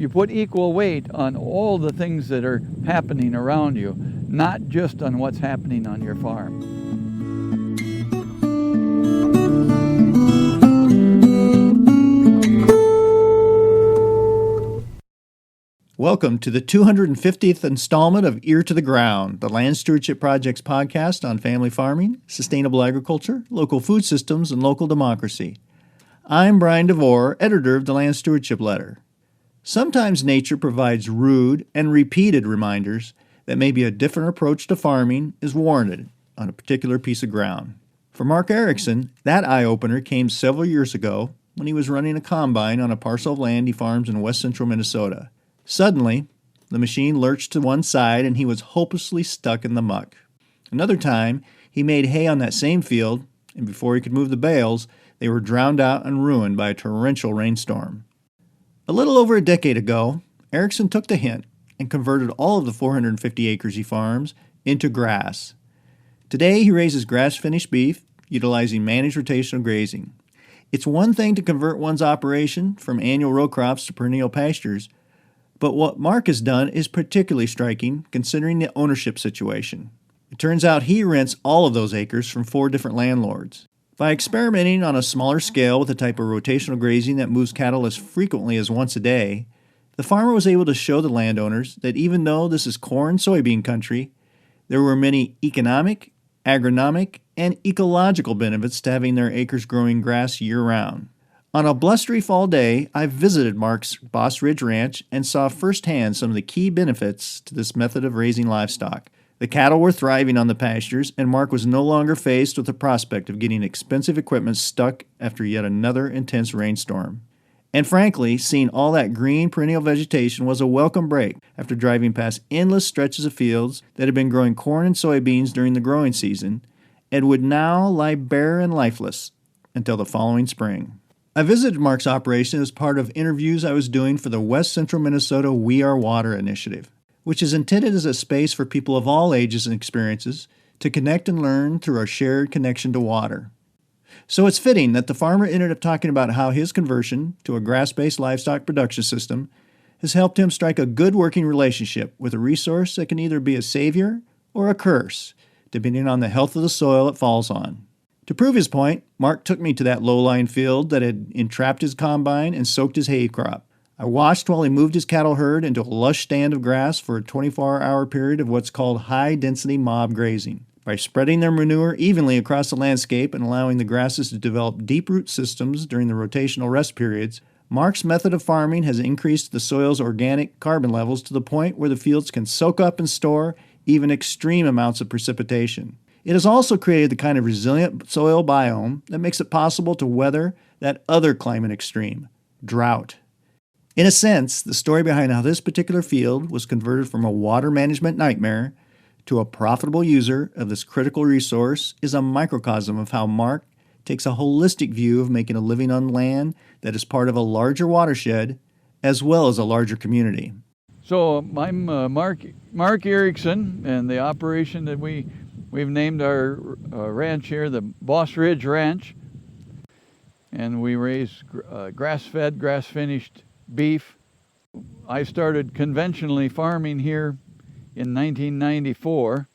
you put equal weight on all the things that are happening around you, not just on what's happening on your farm. Welcome to the 250th installment of Ear to the Ground, the Land Stewardship Project's podcast on family farming, sustainable agriculture, local food systems, and local democracy. I'm Brian DeVore, editor of the Land Stewardship Letter. Sometimes nature provides rude and repeated reminders that maybe a different approach to farming is warranted on a particular piece of ground. For Mark Erickson, that eye-opener came several years ago when he was running a combine on a parcel of land he farms in west central Minnesota. Suddenly, the machine lurched to one side and he was hopelessly stuck in the muck. Another time, he made hay on that same field, and before he could move the bales, they were drowned out and ruined by a torrential rainstorm. A little over a decade ago, Erickson took the hint and converted all of the 450 acres he farms into grass. Today, he raises grass-finished beef, utilizing managed rotational grazing. It's one thing to convert one's operation from annual row crops to perennial pastures, but what Mark has done is particularly striking considering the ownership situation. It turns out he rents all of those acres from 4 different landlords. By experimenting on a smaller scale with a type of rotational grazing that moves cattle as frequently as once a day, the farmer was able to show the landowners that even though this is corn soybean country, there were many economic, agronomic, and ecological benefits to having their acres growing grass year-round. On a blustery fall day, I visited Mark's Boss Ridge Ranch and saw firsthand some of the key benefits to this method of raising livestock. The cattle were thriving on the pastures, and Mark was no longer faced with the prospect of getting expensive equipment stuck after yet another intense rainstorm. And frankly, seeing all that green perennial vegetation was a welcome break after driving past endless stretches of fields that had been growing corn and soybeans during the growing season and would now lie bare and lifeless until the following spring. I visited Mark's operation as part of interviews I was doing for the West Central Minnesota We Are Water initiative, which is intended as a space for people of all ages and experiences to connect and learn through our shared connection to water. So it's fitting that the farmer ended up talking about how his conversion to a grass-based livestock production system has helped him strike a good working relationship with a resource that can either be a savior or a curse, depending on the health of the soil it falls on. To prove his point, Mark took me to that low-lying field that had entrapped his combine and soaked his hay crop. I watched while he moved his cattle herd into a lush stand of grass for a 24-hour period of what's called high-density mob grazing. By spreading their manure evenly across the landscape and allowing the grasses to develop deep root systems during the rotational rest periods, Mark's method of farming has increased the soil's organic carbon levels to the point where the fields can soak up and store even extreme amounts of precipitation. It has also created the kind of resilient soil biome that makes it possible to weather that other climate extreme, drought. In a sense, the story behind how this particular field was converted from a water management nightmare to a profitable user of this critical resource is a microcosm of how Mark takes a holistic view of making a living on land that is part of a larger watershed as well as a larger community. So I'm Mark Erickson, and the operation that we've named our ranch here the Boss Ridge Ranch, and we raise grass-fed, grass-finished beef. I started conventionally farming here in 1994,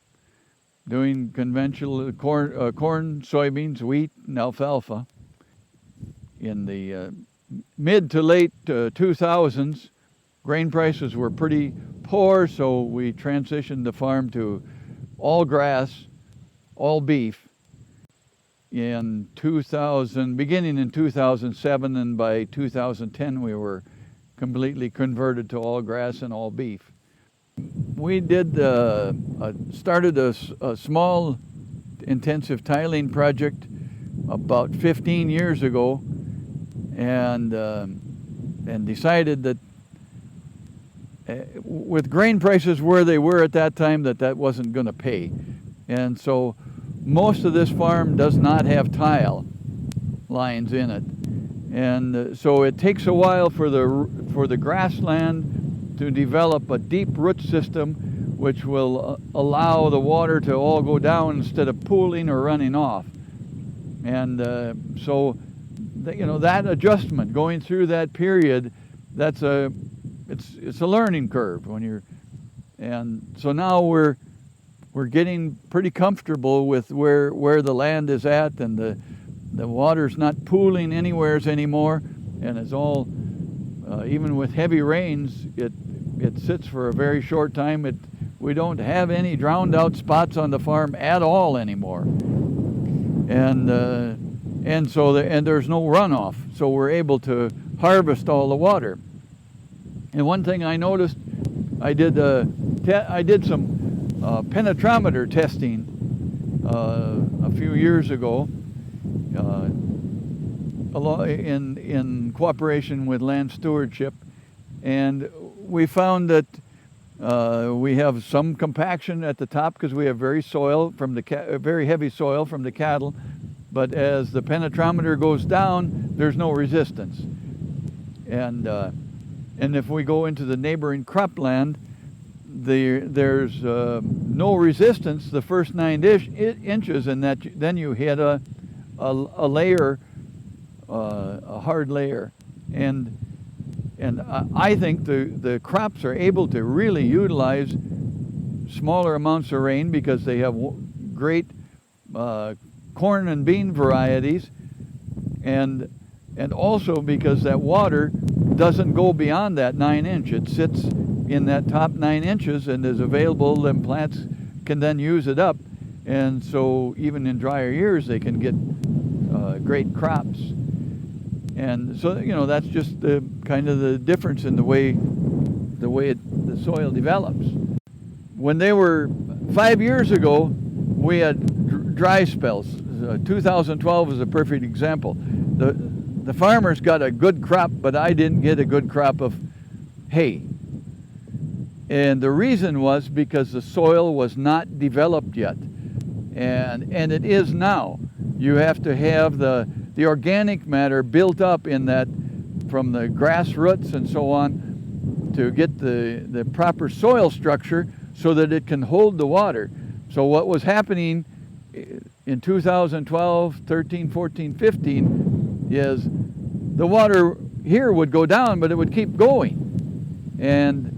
doing conventional corn, soybeans, wheat, and alfalfa. In the mid to late 2000s, grain prices were pretty poor, so we transitioned the farm to all grass, all beef in beginning in 2007, and by 2010 we were completely converted to all grass and all beef. We started a small intensive tiling project about 15 years ago, and decided that with grain prices where they were at that time, that wasn't going to pay. And so most of this farm does not have tile lines in it. And so it takes a while for the grassland to develop a deep root system which will allow the water to all go down instead of pooling or running off. And so that adjustment, going through that period, that's a it's a learning curve and so now we're getting pretty comfortable with where the land is at, and the water's not pooling anywheres anymore, and it's all even with heavy rains, it sits for a very short time. We don't have any drowned out spots on the farm at all anymore, and there's no runoff, so we're able to harvest all the water. And one thing I noticed, I did some penetrometer testing a few years ago, in cooperation with Land Stewardship, and we found that we have some compaction at the top because we have very heavy soil from the cattle, but as the penetrometer goes down, there's no resistance. And if we go into the neighboring cropland, there's no resistance the first 9 inches, and then you hit a layer, a hard layer, and I think the crops are able to really utilize smaller amounts of rain because they have great corn and bean varieties, and also because that water doesn't go beyond that 9 inch. It sits in that top 9 inches and is available, and plants can then use it up, and so even in drier years they can get great crops. And so that's just the kind of the difference in the way the soil develops. When they were 5 years ago, we had dry spells. 2012 is a perfect example. The farmers got a good crop, but I didn't get a good crop of hay. And the reason was because the soil was not developed yet. And it is now. You have to have the organic matter built up in that, from the grass roots and so on, to get the proper soil structure so that it can hold the water. So what was happening in 2012, 13, 14, 15 is the water here would go down, but it would keep going. And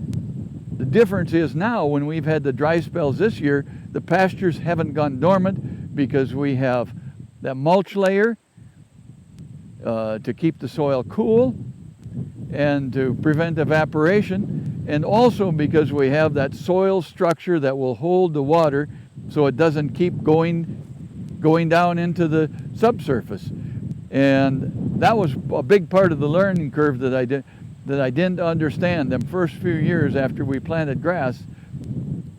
the difference is now, when we've had the dry spells this year, the pastures haven't gone dormant because we have that mulch layer to keep the soil cool and to prevent evaporation, and also because we have that soil structure that will hold the water so it doesn't keep going down into the subsurface. And that was a big part of the learning curve that I didn't understand them first few years after we planted grass.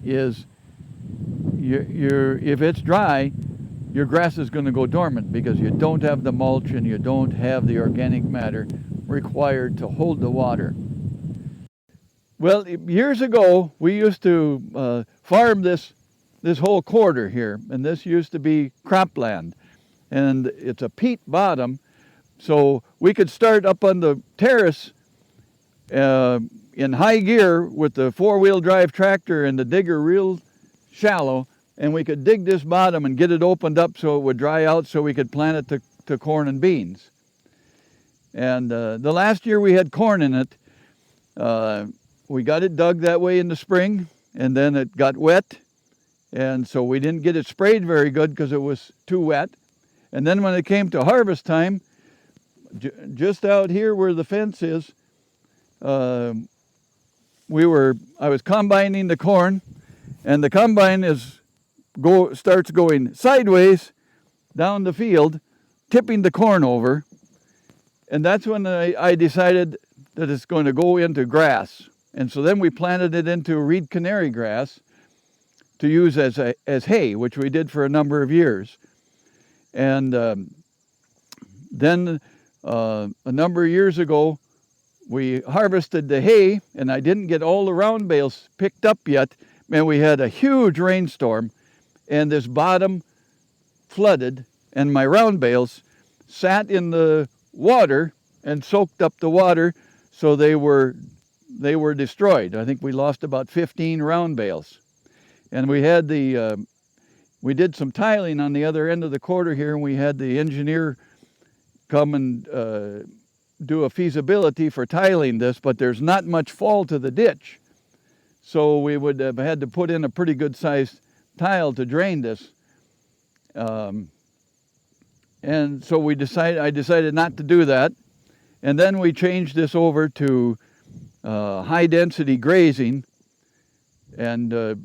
Is if it's dry, your grass is going to go dormant because you don't have the mulch and you don't have the organic matter required to hold the water. Well, years ago, we used to farm this whole quarter here, and this used to be cropland, and it's a peat bottom, so we could start up on the terrace in high gear with the four-wheel drive tractor and the digger real shallow, and we could dig this bottom and get it opened up so it would dry out so we could plant it to corn and beans. And the last year we had corn in it. We got it dug that way in the spring, and then it got wet, and so we didn't get it sprayed very good because it was too wet. And then when it came to harvest time, just out here where the fence is, I was combining the corn, and the combine starts going sideways down the field, tipping the corn over, and that's when I decided that it's going to go into grass. And so then we planted it into reed canary grass to use as hay, which we did for a number of years. And then a number of years ago, we harvested the hay, and I didn't get all the round bales picked up yet. Man, we had a huge rainstorm, and this bottom flooded, and my round bales sat in the water and soaked up the water, so they were destroyed. I think we lost about 15 round bales. And we had we did some tiling on the other end of the quarter here, and we had the engineer come and do a feasibility for tiling this, but there's not much fall to the ditch. So we would have had to put in a pretty good sized tile to drain this. And so I decided not to do that. And then we changed this over to high density grazing and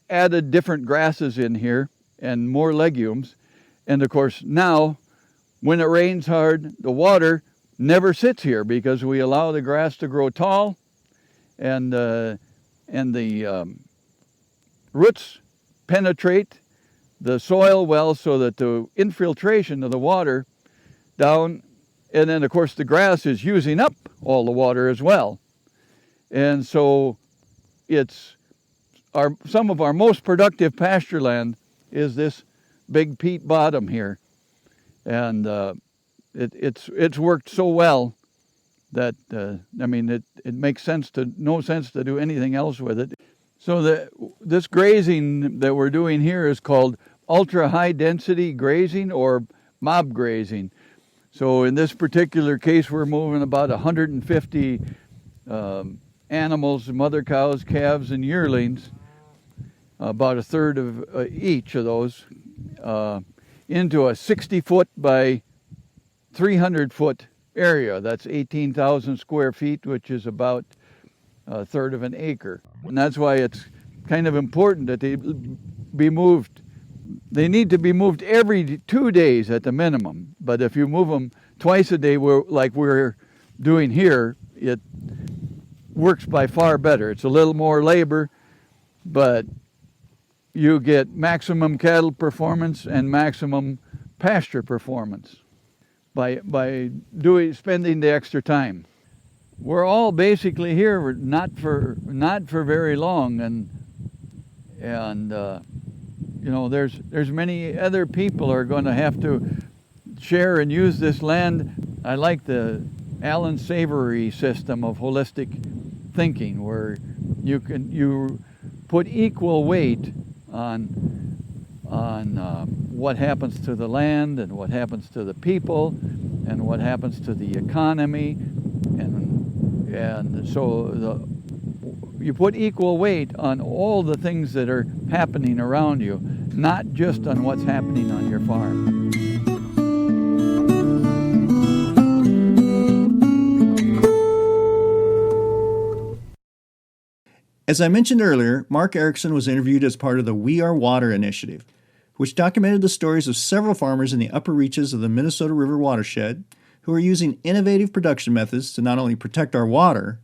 added different grasses in here and more legumes. And of course now, when it rains hard, the water never sits here because we allow the grass to grow tall, and the roots penetrate the soil well so that the infiltration of the water down, and then of course the grass is using up all the water as well. And so it's some of our most productive pasture land is this big peat bottom here. And it's worked so well that it makes no sense to do anything else with it. So this grazing that we're doing here is called ultra high density grazing or mob grazing. So in this particular case, we're moving about 150 animals, mother cows, calves, and yearlings, about a third of each of those, into a 60-foot by 300-foot area. That's 18,000 square feet, which is about a third of an acre. And that's why it's kind of important that they be moved. They need to be moved every 2 days at the minimum. But if you move them twice a day, like we're doing here, it works by far better. It's a little more labor, but you get maximum cattle performance and maximum pasture performance by spending the extra time. We're all basically here not for very long, and there's many other people are going to have to share and use this land. I like the Alan Savory system of holistic thinking, where you put equal weight on what happens to the land and what happens to the people and what happens to the economy, and so you put equal weight on all the things that are happening around you, not just on what's happening on your farm. As I mentioned earlier, Mark Erickson was interviewed as part of the We Are Water initiative, which documented the stories of several farmers in the upper reaches of the Minnesota River watershed who are using innovative production methods to not only protect our water,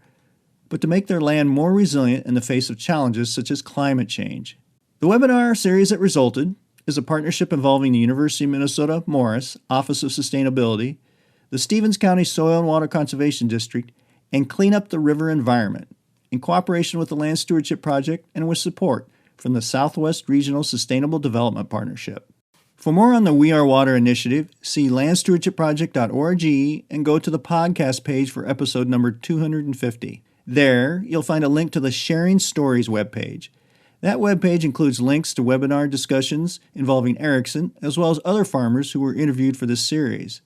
but to make their land more resilient in the face of challenges such as climate change. The webinar series that resulted is a partnership involving the University of Minnesota Morris Office of Sustainability, the Stevens County Soil and Water Conservation District, and Clean Up the River Environment, in cooperation with the Land Stewardship Project and with support from the Southwest Regional Sustainable Development Partnership. For more on the We Are Water initiative, see landstewardshipproject.org and go to the podcast page for episode number 250. There, you'll find a link to the Sharing Stories webpage. That webpage includes links to webinar discussions involving Erickson, as well as other farmers who were interviewed for this series.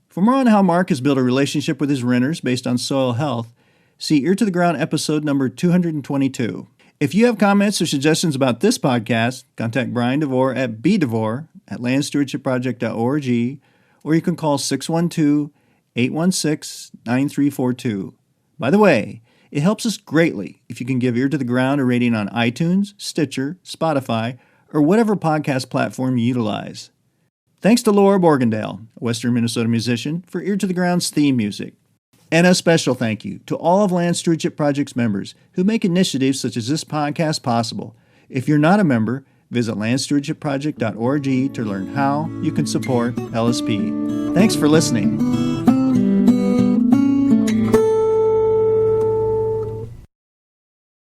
For more on how Mark has built a relationship with his renters based on soil health, see Ear to the Ground episode number 222. If you have comments or suggestions about this podcast, contact Brian DeVore at bdevore@landstewardshipproject.org, or you can call 612-816-9342. By the way, it helps us greatly if you can give Ear to the Ground a rating on iTunes, Stitcher, Spotify, or whatever podcast platform you utilize. Thanks to Laura Borgendale, a Western Minnesota musician, for Ear to the Ground's theme music. And a special thank you to all of Land Stewardship Project's members who make initiatives such as this podcast possible. If you're not a member, visit landstewardshipproject.org to learn how you can support LSP. Thanks for listening.